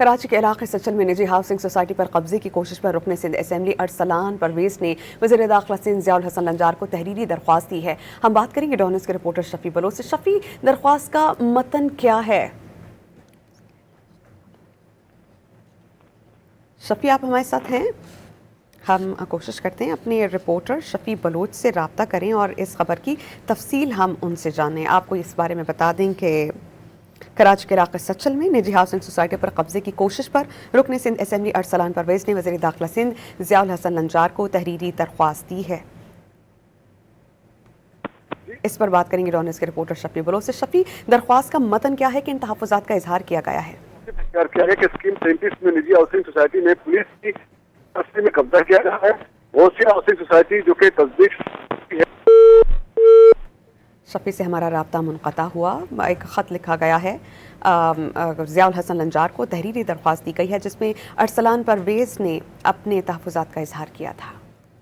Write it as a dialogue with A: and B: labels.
A: کراچی کے علاقے سچل میں نجی ہاؤسنگ سوسائٹی پر قبضے کی کوشش پر رکن سندھ اسمبلی ارسلان پرویز نے وزیر داخلہ سندھ ضیاء الحسن لنجار کو تحریری درخواست دی ہے۔ ہم بات کریں گے ڈونرز کے رپورٹر شفی بلوچ سے۔ شفی، درخواست کا متن کیا ہے؟ شفی، آپ ہمارے ساتھ ہیں؟ ہم کوشش کرتے ہیں اپنے رپورٹر شفی بلوچ سے رابطہ کریں اور اس خبر کی تفصیل ہم ان سے جانیں۔ آپ کو اس بارے میں بتا دیں کہ کراچی کے علاقے سچل میں نجی ہاؤسنگ سوسائٹی پر قبضے کی کوشش پر رکن سندھ اسمبلی ارسلان پرویز نے وزیر داخلہ سندھ ضیاء الحسن لنجار کو تحریری درخواست دی ہے۔ اس پر بات کریں گے ڈونرز کے رپورٹر شفی بلوچ سے۔ شفی، درخواست کا متن کیا ہے کہ ان تحفظات کا اظہار کیا گیا ہے؟
B: کیا ہے کہ اسکیم 37 میں نجی ہاؤسنگ سوسائٹی نے پولیس کی راستے میں قبضہ کیا گیا ہے۔ بہت سی ہاؤسنگ سوسائٹی جو کہ تصدیق ہے۔
A: شفی سے ہمارا رابطہ منقطع ہوا۔ ایک خط لکھا گیا ہے ضیاء الحسن لنجار کو، تحریری درخواست دی گئی ہے جس میں ارسلان پرویز نے اپنے تحفظات کا اظہار کیا تھا۔